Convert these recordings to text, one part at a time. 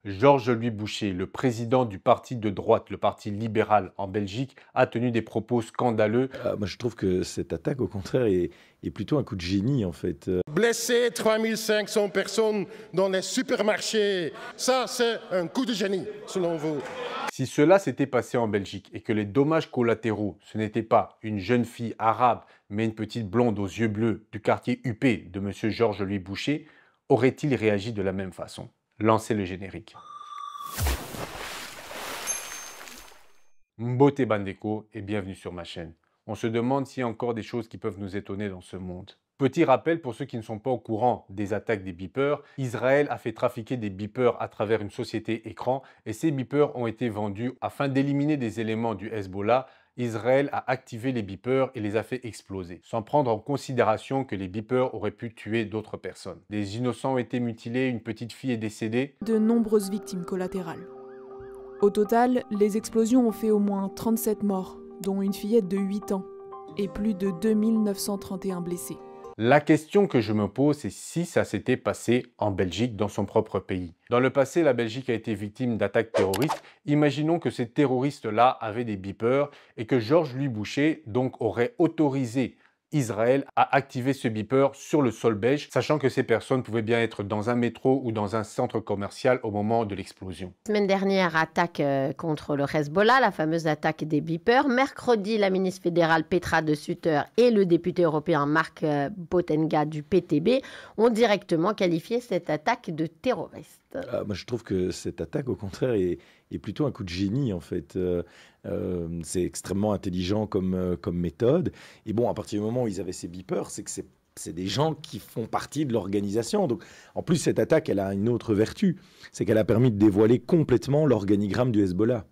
Georges-Louis Boucher, le président du parti de droite, le Parti libéral en Belgique, a tenu des propos scandaleux. Moi, je trouve que cette attaque, au contraire, est plutôt un coup de génie, en fait. Blesser 3500 personnes dans les supermarchés, ça c'est un coup de génie, selon vous. Si cela s'était passé en Belgique et que les dommages collatéraux, ce n'était pas une jeune fille arabe, mais une petite blonde aux yeux bleus du quartier huppé de M. Georges-Louis Boucher, aurait-il réagi de la même façon? Lancez le générique. Mbote Bandeko et bienvenue sur ma chaîne. On se demande s'il y a encore des choses qui peuvent nous étonner dans ce monde. Petit rappel pour ceux qui ne sont pas au courant des attaques des beepers, Israël a fait trafiquer des beepers à travers une société écran et ces beepers ont été vendus afin d'éliminer des éléments du Hezbollah. Israël a activé les beepers et les a fait exploser, sans prendre en considération que les beepers auraient pu tuer d'autres personnes. Des innocents ont été mutilés, une petite fille est décédée. De nombreuses victimes collatérales. Au total, les explosions ont fait au moins 37 morts, dont une fillette de 8 ans, et plus de 2931 blessés. La question que je me pose, c'est si ça s'était passé en Belgique, dans son propre pays. Dans le passé, la Belgique a été victime d'attaques terroristes. Imaginons que ces terroristes-là avaient des beepers et que Georges-Louis Boucher donc aurait autorisé Israël à activer ce beeper sur le sol belge, sachant que ces personnes pouvaient bien être dans un métro ou dans un centre commercial au moment de l'explosion. Semaine dernière, attaque contre le Hezbollah, la fameuse attaque des beepers. Mercredi, la ministre fédérale Petra de Sutter et le député européen Mark Botenga du PTB ont directement qualifié cette attaque de terroriste. Moi, je trouve que cette attaque, au contraire, est plutôt un coup de génie, en fait. C'est extrêmement intelligent comme méthode. Et bon, à partir du moment où ils avaient ces beepers, c'est que c'est des gens qui font partie de l'organisation. Donc, en plus, cette attaque, elle a une autre vertu. C'est qu'elle a permis de dévoiler complètement l'organigramme du Hezbollah.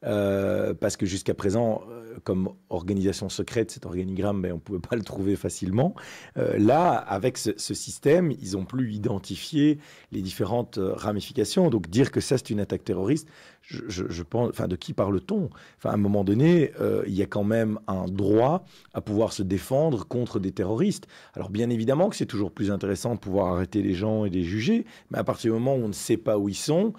Parce que jusqu'à présent, comme organisation secrète, cet organigramme, on ne pouvait pas le trouver facilement. Là, avec ce système, ils ont pu identifier les différentes ramifications. Donc dire que ça, c'est une attaque terroriste, je pense, enfin, de qui parle-t-on? Enfin, à un moment donné, il y a quand même un droit à pouvoir se défendre contre des terroristes. Alors bien évidemment que c'est toujours plus intéressant de pouvoir arrêter les gens et les juger, mais à partir du moment où on ne sait pas où ils sont,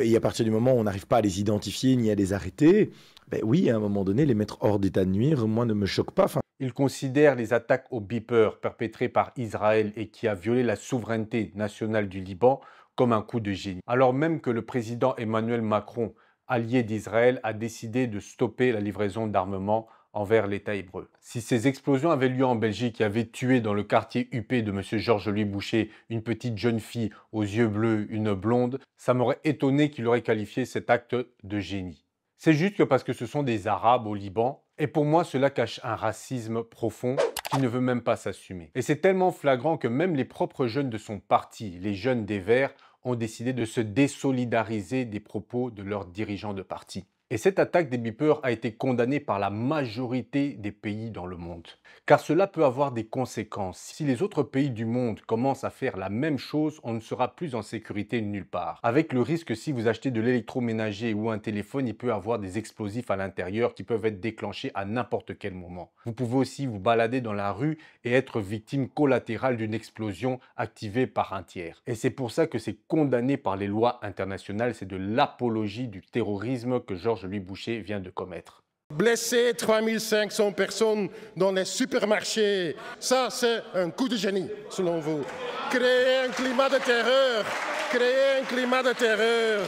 et à partir du moment où on n'arrive pas à les identifier ni à les arrêter, oui, à un moment donné, les mettre hors d'état de nuire, moi, ne me choque pas. Il considère les attaques aux beepers perpétrées par Israël et qui a violé la souveraineté nationale du Liban comme un coup de génie. Alors même que le président Emmanuel Macron, allié d'Israël, a décidé de stopper la livraison d'armement envers l'État hébreu. Si ces explosions avaient lieu en Belgique et avaient tué dans le quartier huppé de M. Georges-Louis Boucher une petite jeune fille aux yeux bleus, une blonde, ça m'aurait étonné qu'il aurait qualifié cet acte de génie. C'est juste que parce que ce sont des Arabes au Liban, et pour moi cela cache un racisme profond qui ne veut même pas s'assumer. Et c'est tellement flagrant que même les propres jeunes de son parti, les jeunes des Verts, ont décidé de se désolidariser des propos de leurs dirigeants de parti. Et cette attaque des beepers a été condamnée par la majorité des pays dans le monde. Car cela peut avoir des conséquences. Si les autres pays du monde commencent à faire la même chose, on ne sera plus en sécurité nulle part. Avec le risque que si vous achetez de l'électroménager ou un téléphone, il peut avoir des explosifs à l'intérieur qui peuvent être déclenchés à n'importe quel moment. Vous pouvez aussi vous balader dans la rue et être victime collatérale d'une explosion activée par un tiers. Et c'est pour ça que c'est condamné par les lois internationales. C'est de l'apologie du terrorisme que Georges-Louis Boucher vient de commettre. Blesser 3500 personnes dans les supermarchés, ça c'est un coup de génie, selon vous. Créer un climat de terreur, créer un climat de terreur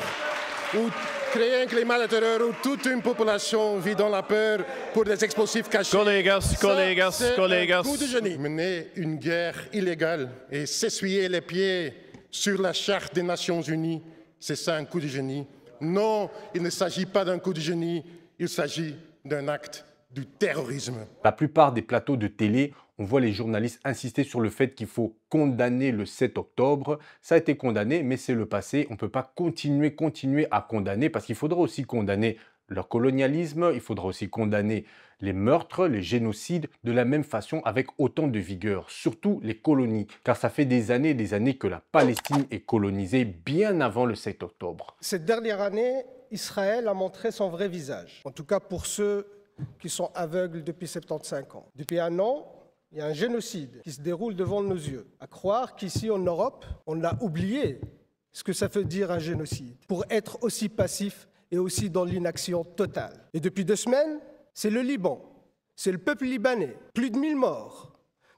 où toute une population vit dans la peur pour des explosifs cachés. Colegas. Un coup de génie. Mener une guerre illégale et s'essuyer les pieds sur la charte des Nations Unies, c'est ça un coup de génie. Non, il ne s'agit pas d'un coup de génie, il s'agit d'un acte du terrorisme. La plupart des plateaux de télé, on voit les journalistes insister sur le fait qu'il faut condamner le 7 octobre. Ça a été condamné, mais c'est le passé. On ne peut pas continuer à condamner parce qu'il faudra aussi condamner leur colonialisme, il faudra aussi condamner les meurtres, les génocides de la même façon avec autant de vigueur, surtout les colonies, car ça fait des années que la Palestine est colonisée bien avant le 7 octobre. Cette dernière année, Israël a montré son vrai visage, en tout cas pour ceux qui sont aveugles depuis 75 ans. Depuis un an, il y a un génocide qui se déroule devant nos yeux. À croire qu'ici en Europe, on l'a oublié, ce que ça veut dire un génocide, pour être aussi passif et aussi dans l'inaction totale. Et depuis 2 semaines, c'est le Liban, c'est le peuple libanais, plus de 1000 morts,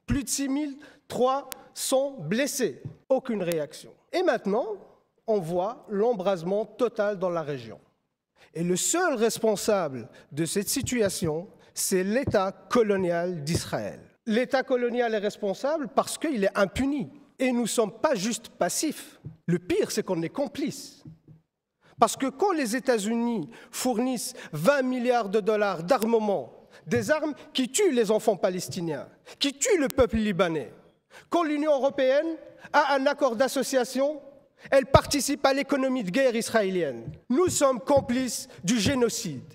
plus de 6300 blessés, aucune réaction. Et maintenant, on voit l'embrasement total dans la région. Et le seul responsable de cette situation, c'est l'État colonial d'Israël. L'État colonial est responsable parce qu'il est impuni. Et nous ne sommes pas juste passifs. Le pire, c'est qu'on est complices. Parce que quand les États-Unis fournissent 20 milliards de dollars d'armement, des armes qui tuent les enfants palestiniens, qui tuent le peuple libanais, quand l'Union européenne a un accord d'association, elle participe à l'économie de guerre israélienne. Nous sommes complices du génocide.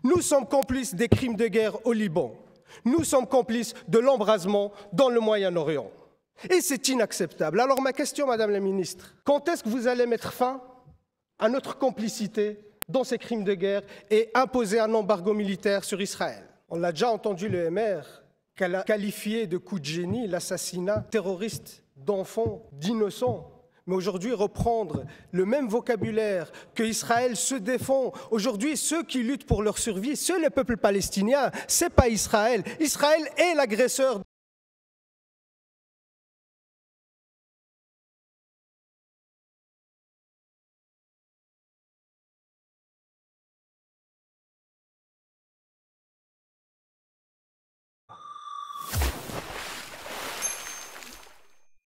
Nous sommes complices des crimes de guerre au Liban. Nous sommes complices de l'embrasement dans le Moyen-Orient. Et c'est inacceptable. Alors ma question, Madame la Ministre, quand est-ce que vous allez mettre fin à notre complicité dans ces crimes de guerre et imposer un embargo militaire sur Israël? On l'a déjà entendu, le MR qualifier de coup de génie l'assassinat terroriste d'enfants, d'innocents. Mais aujourd'hui, reprendre le même vocabulaire que Israël se défend. Aujourd'hui, ceux qui luttent pour leur survie, c'est le peuple palestinien, c'est pas Israël. Israël est l'agresseur.